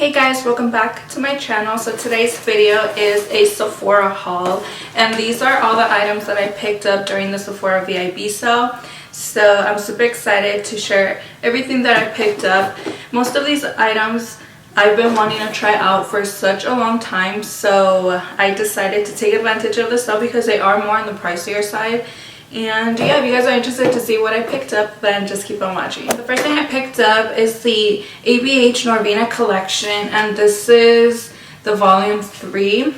Hey guys, welcome back to my channel. So today's video is a Sephora haul, and these are all the items that I picked up during the Sephora VIB sale. So I'm super excited to share everything that I picked up. Most of these items I've been wanting to try out for such a long time, so I decided to take advantage of the sale because they are more on the pricier side. And yeah, if you guys are interested to see what I picked up, then just keep on watching. The first thing I picked up is the ABH Norvina collection, and this is the volume 3.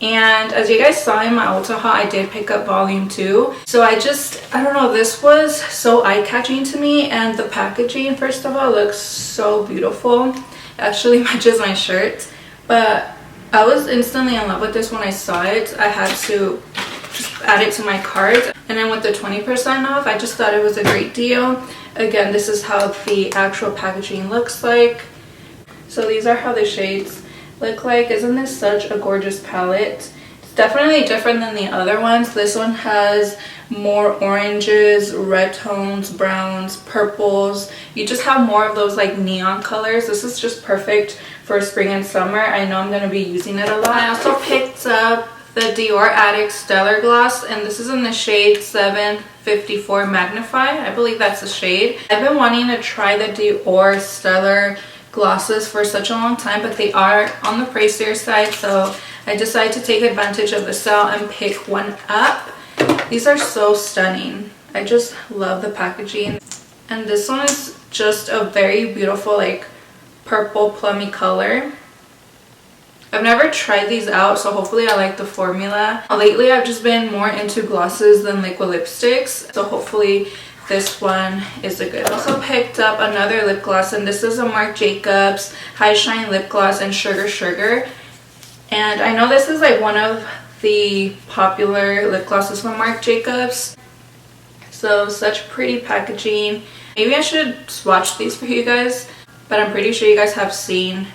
And as you guys saw in my Ulta haul, I did pick up volume 2. So I don't know, this was so eye-catching to me, and the packaging, first of all, looks so beautiful. It actually matches my shirt, but I was instantly in love with this when I saw it. I had to just add it to my cart, and then with the 20% off, I just thought it was a great deal. Again, this is how the actual packaging looks like. So these are how the shades look like. Isn't this such a gorgeous palette? It's definitely different than the other ones. This one has more oranges, red tones, browns, purples. You just have more of those like neon colors. This is just perfect for spring and summer. I know I'm going to be using it a lot. I also picked up the Dior Addict Stellar Gloss, and this is in the shade 754 Magnify. I believe that's the shade. I've been wanting to try the Dior Stellar glosses for such a long time, but they are on the pricier side, so I decided to take advantage of the sale and pick one up. These are so stunning. I just love the packaging, and this one is just a very beautiful like purple plummy color. I've never tried these out, so hopefully I like the formula. Lately I've just been more into glosses than liquid lipsticks, so hopefully this one is a good one. I also picked up another lip gloss, and this is a Marc Jacobs High Shine Lip Gloss in Sugar Sugar. And I know this is like one of the popular lip glosses from Marc Jacobs. So such pretty packaging. Maybe I should swatch these for you guys, but I'm pretty sure you guys have seen,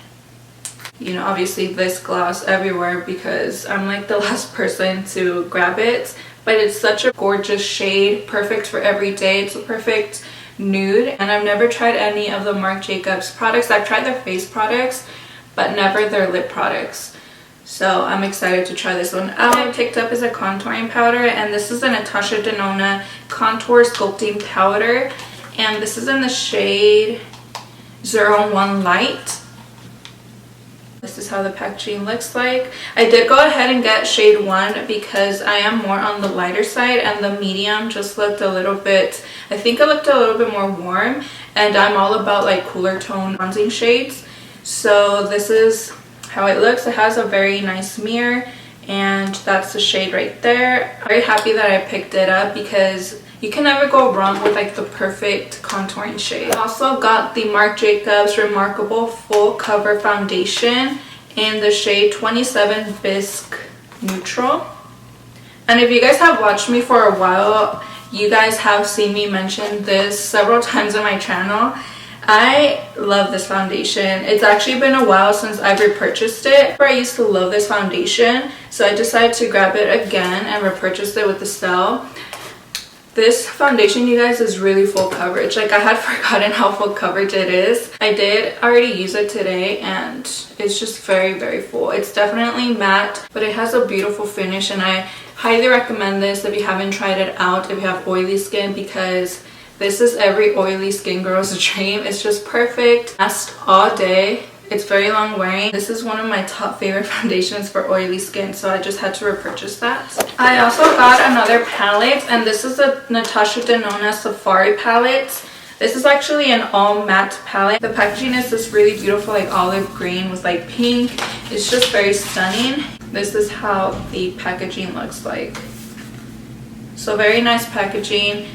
you know, obviously this gloss everywhere because I'm like the last person to grab it. But it's such a gorgeous shade, perfect for every day. It's a perfect nude, and I've never tried any of the Marc Jacobs products. I've tried their face products, but never their lip products. So I'm excited to try this one out. What I picked up is a contouring powder, and this is a Natasha Denona Contour Sculpting Powder, and this is in the shade 01 Light. This is how the packaging looks like. I did go ahead and get shade 1 because I am more on the lighter side, and the medium just looked a little bit, I think it looked a little bit more warm, and I'm all about like cooler tone bronzing shades. So this is how it looks. It has a very nice mirror, and that's the shade right there. I'm very happy that I picked it up because you can never go wrong with like the perfect contouring shade. I also got the Marc Jacobs Remarcable Full Cover Foundation in the shade 27 Bisque Neutral. And if you guys have watched me for a while, you guys have seen me mention this several times on my channel. I love this foundation. It's actually been a while since I've repurchased it. I used to love this foundation, so I decided to grab it again and repurchase it with the sale. This foundation, you guys, is really full coverage. Like, I had forgotten how full coverage it is. I did already use it today, and it's just very, very full. It's definitely matte, but it has a beautiful finish, and I highly recommend this if you haven't tried it out, if you have oily skin, because this is every oily skin girl's dream. It's just perfect. Lasts all day. It's very long wearing. This is one of my top favorite foundations for oily skin, so I just had to repurchase that. I also got another palette, and this is a Natasha Denona Safari palette. This is actually an all matte palette. The packaging is this really beautiful like olive green with like pink. It's just very stunning. This is how the packaging looks like. So very nice packaging.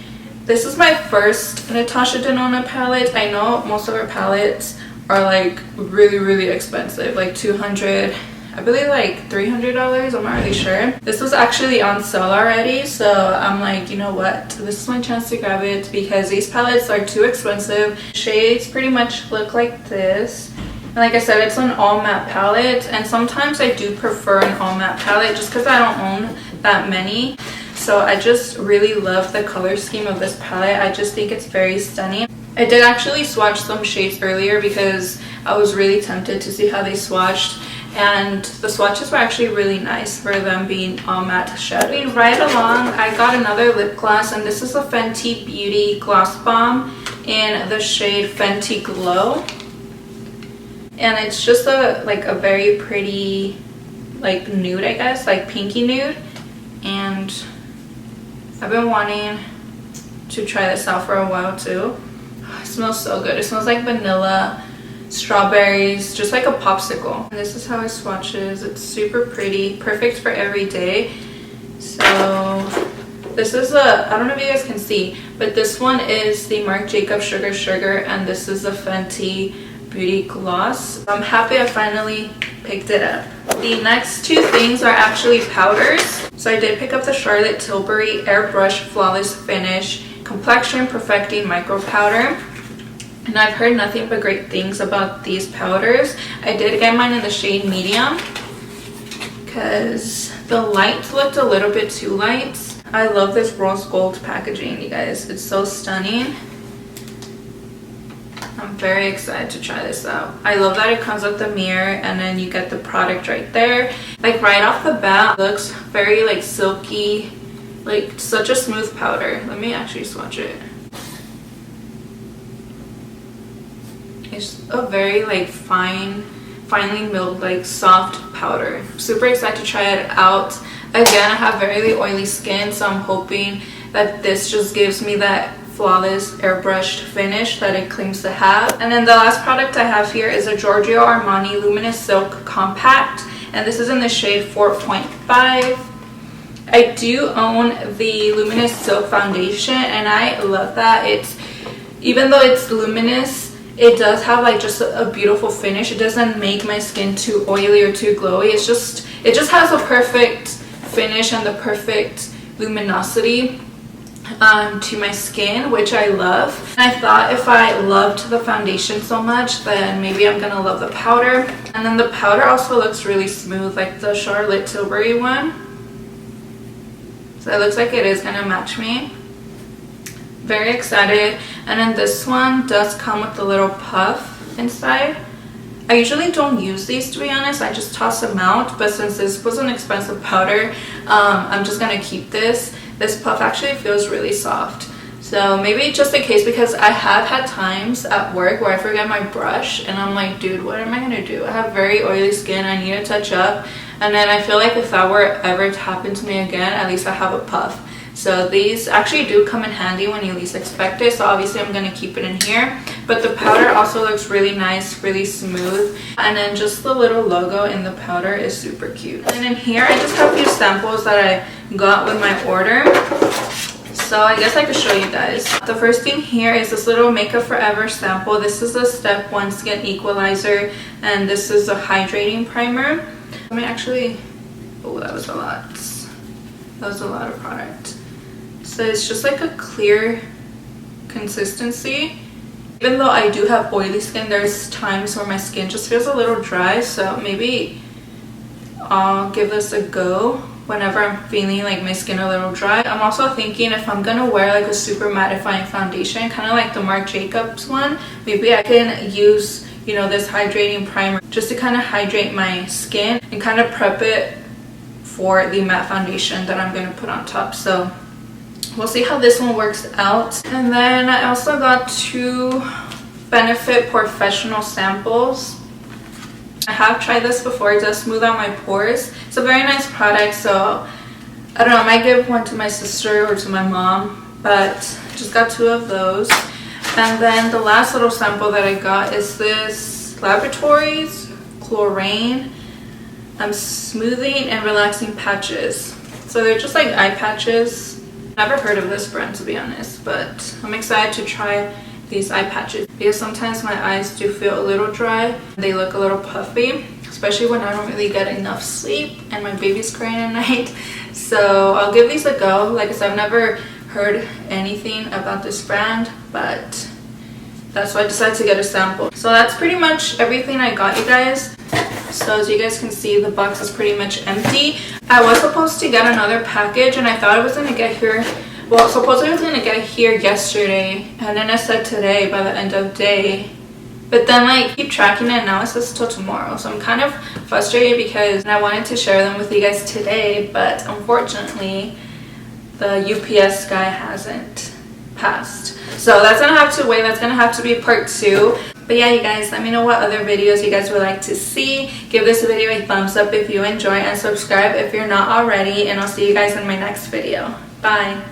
This is my first Natasha Denona palette. I know most of her palettes are like really expensive, like $200, I believe like $300. I'm not really sure. This was actually on sale already, so I'm like, you know what, this is my chance to grab it because these palettes are too expensive. Shades pretty much look like this, and like I said, it's an all matte palette, and sometimes I do prefer an all matte palette just because I don't own that many. So I just really love the color scheme of this palette. I just think it's very stunning. I did actually swatch some shades earlier because I was really tempted to see how they swatched, and the swatches were actually really nice for them being all matte shadow. Moving right along, I got another lip gloss, and this is a Fenty Beauty Gloss Bomb in the shade Fenty Glow. And it's just a very pretty like nude, I guess, like pinky nude. And I've been wanting to try this out for a while too. It smells so good. It smells like vanilla, strawberries, just like a popsicle. And this is how it swatches. It's super pretty, perfect for every day. So this is I don't know if you guys can see, but this one is the Marc Jacobs Sugar, and this is the Fenty Beauty Gloss. I'm happy I finally picked it up. The next two things are actually powders. So I did pick up the Charlotte Tilbury Airbrush Flawless Finish Complexion Perfecting Micro Powder. And I've heard nothing but great things about these powders. I did get mine in the shade medium because the light looked a little bit too light. I love this rose gold packaging, you guys. It's so stunning. I'm very excited to try this out. I love that it comes with the mirror and then you get the product right there. Like right off the bat, it looks very like silky, like such a smooth powder. Let me actually swatch it. It's a very like finely milled, like soft powder. Super excited to try it out. Again, I have very oily skin, so I'm hoping that this just gives me that flawless airbrushed finish that it claims to have. And then the last product I have here is a Georgio Armani Luminous Silk Compact, and this is in the shade 4.5. I do own the Luminous Silk foundation, and I love that. It's, even though it's luminous, it does have like just a beautiful finish. It doesn't make my skin too oily or too glowy. It just has a perfect finish and the perfect luminosity to my skin, which I love. And I thought if I loved the foundation so much, then maybe I'm gonna love the powder. And then the powder also looks really smooth, like the Charlotte Tilbury one. So it looks like it is gonna match me. Very excited. And then this one does come with a little puff inside. I usually don't use these, to be honest. I just toss them out, but since this was an expensive powder, I'm just gonna keep this. This puff actually feels really soft. So maybe just in case, because I have had times at work where I forget my brush and I'm like, dude, what am I gonna do? I have very oily skin, I need to touch up. And then I feel like if that were ever to happen to me again, at least I have a puff. So these actually do come in handy when you least expect it. So obviously I'm going to keep it in here. But the powder also looks really nice, really smooth. And then just the little logo in the powder is super cute. And in here I just have a few samples that I got with my order. So I guess I could show you guys. The first thing here is this little Makeup Forever sample. This is a Step 1 Skin Equalizer. And this is a hydrating primer. Let me actually... Oh, that was a lot. That was a lot of product. So it's just like a clear consistency. Even though I do have oily skin, there's times where my skin just feels a little dry. So maybe I'll give this a go whenever I'm feeling like my skin a little dry. I'm also thinking if I'm gonna wear like a super mattifying foundation, kind of like the Marc Jacobs one, maybe I can use, you know, this hydrating primer just to kind of hydrate my skin and kind of prep it for the matte foundation that I'm going to put on top. So we'll see how this one works out. And then I also got two Benefit Professional samples. I have tried this before. It does smooth out my pores. It's a very nice product, so I don't know, I might give one to my sister or to my mom, but just got two of those. And then the last little sample that I got is this Laboratories Chlorine Smoothing and Relaxing Patches. So they're just like eye patches. Never heard of this brand, to be honest, but I'm excited to try these eye patches because sometimes my eyes do feel a little dry. They look a little puffy, especially when I don't really get enough sleep and my baby's crying at night. So I'll give these a go. Like I said, I've never heard anything about this brand, but that's why I decided to get a sample. So that's pretty much everything I got, you guys. So as you guys can see, the box is pretty much empty. I was supposed to get another package and I thought it was going to get here, well, supposedly it was going to get here yesterday, and then I said today by the end of day. But then I keep tracking it, now it says till tomorrow. So I'm kind of frustrated because I wanted to share them with you guys today, but unfortunately the UPS guy hasn't passed. So that's gonna have to wait. That's gonna have to be part 2. But yeah, you guys, let me know what other videos you guys would like to see. Give this video a thumbs up if you enjoy, and subscribe if you're not already, and I'll see you guys in my next video. Bye.